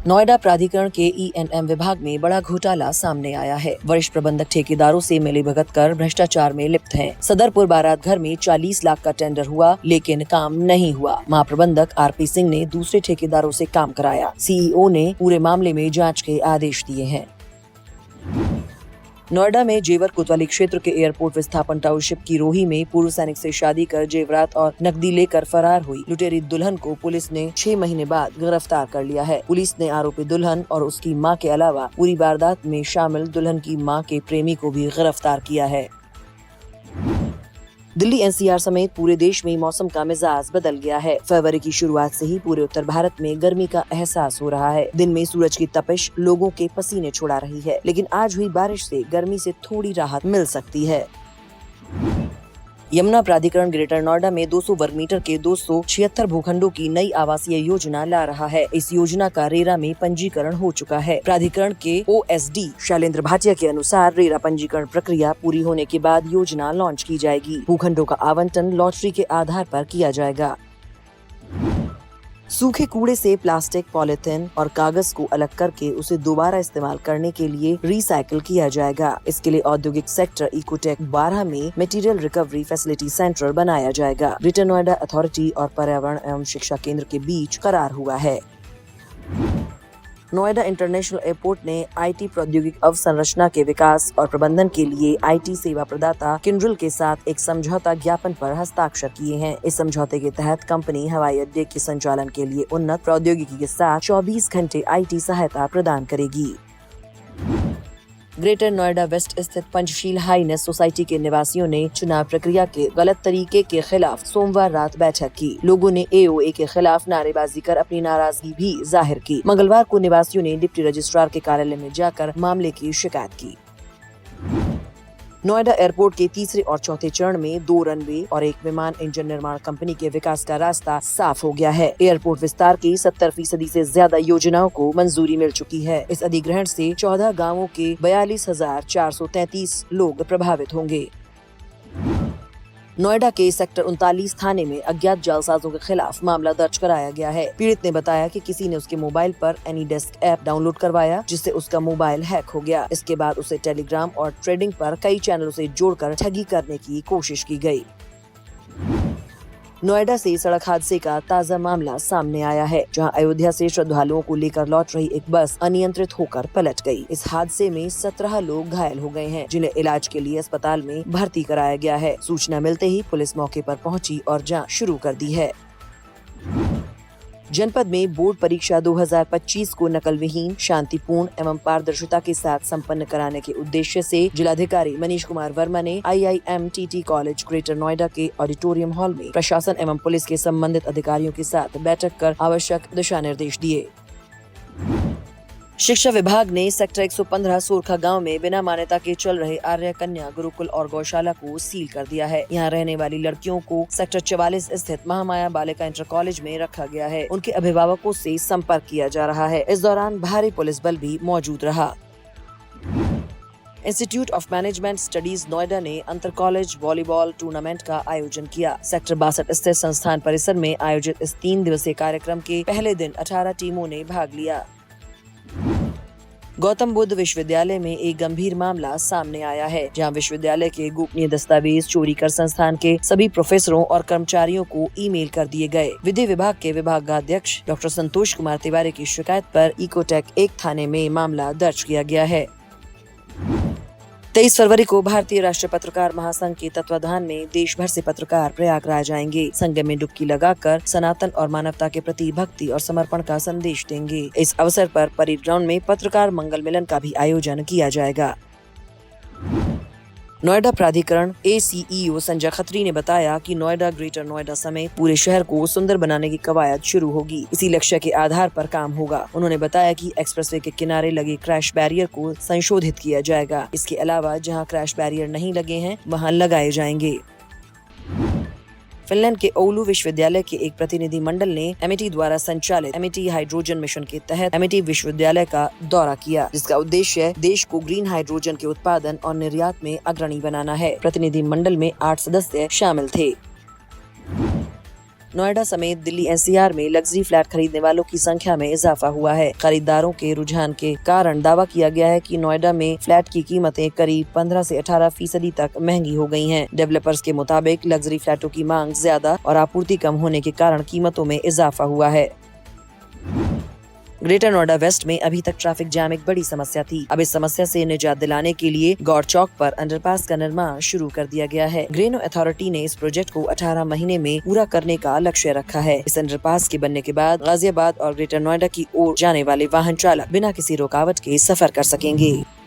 नोएडा प्राधिकरण के E&M विभाग में बड़ा घोटाला सामने आया है। वरिष्ठ प्रबंधक ठेकेदारों से मिलीभगत कर भ्रष्टाचार में लिप्त हैं। सदरपुर बारात घर में 40 लाख का टेंडर हुआ, लेकिन काम नहीं हुआ। महाप्रबंधक RP सिंह ने दूसरे ठेकेदारों से काम कराया। CEO ने पूरे मामले में जांच के आदेश दिए हैं। नोएडा में जेवर कोतवाली क्षेत्र के एयरपोर्ट विस्थापन टाउनशिप की रोही में पूर्व सैनिक से शादी कर जेवरात और नकदी लेकर फरार हुई लुटेरी दुल्हन को पुलिस ने 6 महीने बाद गिरफ्तार कर लिया है। पुलिस ने आरोपी दुल्हन और उसकी मां के अलावा पूरी वारदात में शामिल दुल्हन की मां के प्रेमी को भी गिरफ्तार किया है। दिल्ली NCR समेत पूरे देश में मौसम का मिजाज बदल गया है। फरवरी की शुरुआत से ही पूरे उत्तर भारत में गर्मी का एहसास हो रहा है। दिन में सूरज की तपिश लोगों के पसीने छुड़ा रही है, लेकिन आज हुई बारिश से गर्मी से थोड़ी राहत मिल सकती है। यमुना प्राधिकरण ग्रेटर नोएडा में 200 वर्ग मीटर के 276 भूखंडों की नई आवासीय योजना ला रहा है। इस योजना का रेरा में पंजीकरण हो चुका है। प्राधिकरण के OSD शैलेंद्र भाटिया के अनुसार रेरा पंजीकरण प्रक्रिया पूरी होने के बाद योजना लॉन्च की जाएगी। भूखंडों का आवंटन लॉटरी के आधार पर किया जाएगा। सूखे कूड़े से प्लास्टिक, पॉलीथिन और कागज को अलग करके उसे दोबारा इस्तेमाल करने के लिए रिसाइकिल किया जाएगा। इसके लिए औद्योगिक सेक्टर इकोटेक 12 में मटेरियल रिकवरी फैसिलिटी सेंटर बनाया जाएगा। ग्रेटर नोएडा अथॉरिटी और पर्यावरण एवं शिक्षा केंद्र के बीच करार हुआ है। नोएडा इंटरनेशनल एयरपोर्ट ने IT प्रौद्योगिक अवसंरचना के विकास और प्रबंधन के लिए IT सेवा प्रदाता किंड्रिल के साथ एक समझौता ज्ञापन पर हस्ताक्षर किए हैं। इस समझौते के तहत कंपनी हवाई अड्डे के संचालन के लिए उन्नत प्रौद्योगिकी के साथ 24 घंटे IT सहायता प्रदान करेगी। ग्रेटर नोएडा वेस्ट स्थित पंचशील हाईनेस सोसाइटी के निवासियों ने चुनाव प्रक्रिया के गलत तरीके के खिलाफ सोमवार रात बैठक की। लोगों ने AOA के खिलाफ नारेबाजी कर अपनी नाराजगी भी जाहिर की। मंगलवार को निवासियों ने डिप्टी रजिस्ट्रार के कार्यालय में जाकर मामले की शिकायत की। नोएडा एयरपोर्ट के तीसरे और चौथे चरण में 2 रनवे और 1 विमान इंजन निर्माण कंपनी के विकास का रास्ता साफ हो गया है। एयरपोर्ट विस्तार की 70% से ज्यादा योजनाओं को मंजूरी मिल चुकी है। इस अधिग्रहण से 14 गांवों के 42,433 लोग प्रभावित होंगे। नोएडा के सेक्टर 39 थाने में अज्ञात जालसाजों के खिलाफ मामला दर्ज कराया गया है। पीड़ित ने बताया कि किसी ने उसके मोबाइल पर एनीडेस्क ऐप डाउनलोड करवाया, जिससे उसका मोबाइल हैक हो गया। इसके बाद उसे टेलीग्राम और ट्रेडिंग पर कई चैनलों से जोड़कर ठगी करने की कोशिश की गई। नोएडा से सड़क हादसे का ताजा मामला सामने आया है, जहां अयोध्या से श्रद्धालुओं को लेकर लौट रही एक बस अनियंत्रित होकर पलट गई। इस हादसे में 17 लोग घायल हो गए हैं, जिन्हें इलाज के लिए अस्पताल में भर्ती कराया गया है। सूचना मिलते ही पुलिस मौके पर पहुंची और जांच शुरू कर दी है। जनपद में बोर्ड परीक्षा 2025 को नकल विहीन, शांतिपूर्ण एवं पारदर्शिता के साथ संपन्न कराने के उद्देश्य से जिलाधिकारी मनीष कुमार वर्मा ने IIMTT कॉलेज ग्रेटर नोएडा के ऑडिटोरियम हॉल में प्रशासन एवं पुलिस के संबंधित अधिकारियों के साथ बैठक कर आवश्यक दिशा निर्देश दिए। शिक्षा विभाग ने सेक्टर 115 सोरखा गांव में बिना मान्यता के चल रहे आर्य कन्या गुरुकुल और गौशाला को सील कर दिया है। यहां रहने वाली लड़कियों को सेक्टर 44 स्थित महामाया बालिका इंटर कॉलेज में रखा गया है। उनके अभिभावकों से संपर्क किया जा रहा है। इस दौरान भारी पुलिस बल भी मौजूद रहा। Institute of management studies Noida ने अंतर कॉलेज वॉलीबॉल टूर्नामेंट का आयोजन किया। सेक्टर 62 स्थित संस्थान परिसर में आयोजित इस 3 दिवसीय कार्यक्रम के पहले दिन 18 टीमों ने भाग लिया। गौतम बुद्ध विश्वविद्यालय में एक गंभीर मामला सामने आया है, जहां विश्वविद्यालय के गोपनीय दस्तावेज चोरी कर संस्थान के सभी प्रोफेसरों और कर्मचारियों को ईमेल कर दिए गए। विधि विभाग के विभागाध्यक्ष डॉक्टर संतोष कुमार तिवारी की शिकायत पर इकोटेक 1 थाने में मामला दर्ज किया गया है। 23 फरवरी को भारतीय राष्ट्रीय पत्रकार महासंघ के तत्वाधान में देश भर से पत्रकार प्रयागराज आएंगे। संगम में डुबकी लगाकर सनातन और मानवता के प्रति भक्ति और समर्पण का संदेश देंगे। इस अवसर पर परेड ग्राउंड में पत्रकार मंगल मिलन का भी आयोजन किया जाएगा। नोएडा प्राधिकरण ACEO संजय खत्री ने बताया कि नोएडा ग्रेटर नोएडा समेत पूरे शहर को सुंदर बनाने की कवायद शुरू होगी। इसी लक्ष्य के आधार पर काम होगा। उन्होंने बताया कि एक्सप्रेसवे के किनारे लगे क्रैश बैरियर को संशोधित किया जाएगा। इसके अलावा जहां क्रैश बैरियर नहीं लगे हैं वहां लगाए जाएंगे। फिनलैंड के ओलू विश्वविद्यालय के एक प्रतिनिधि मंडल ने एमिटी द्वारा संचालित एमिटी हाइड्रोजन मिशन के तहत एमिटी विश्वविद्यालय का दौरा किया, जिसका उद्देश्य देश को ग्रीन हाइड्रोजन के उत्पादन और निर्यात में अग्रणी बनाना है। प्रतिनिधि मंडल में 8 सदस्य शामिल थे। नोएडा समेत दिल्ली एनसीआर में लग्जरी फ्लैट खरीदने वालों की संख्या में इजाफा हुआ है। खरीदारों के रुझान के कारण दावा किया गया है कि नोएडा में फ्लैट की कीमतें करीब 15 से 18% तक महंगी हो गई हैं। डेवलपर्स के मुताबिक लग्जरी फ्लैटों की मांग ज्यादा और आपूर्ति कम होने के कारण कीमतों में इजाफा हुआ है। ग्रेटर नोएडा वेस्ट में अभी तक ट्रैफिक जैम एक बड़ी समस्या थी। अब इस समस्या से निजात दिलाने के लिए गौर चौक पर अंडरपास का निर्माण शुरू कर दिया गया है। ग्रेनो अथॉरिटी ने इस प्रोजेक्ट को 18 महीने में पूरा करने का लक्ष्य रखा है। इस अंडरपास के बनने के बाद गाजियाबाद और ग्रेटर नोएडा की ओर जाने वाले वाहन चालक बिना किसी रुकावट के सफर कर सकेंगे।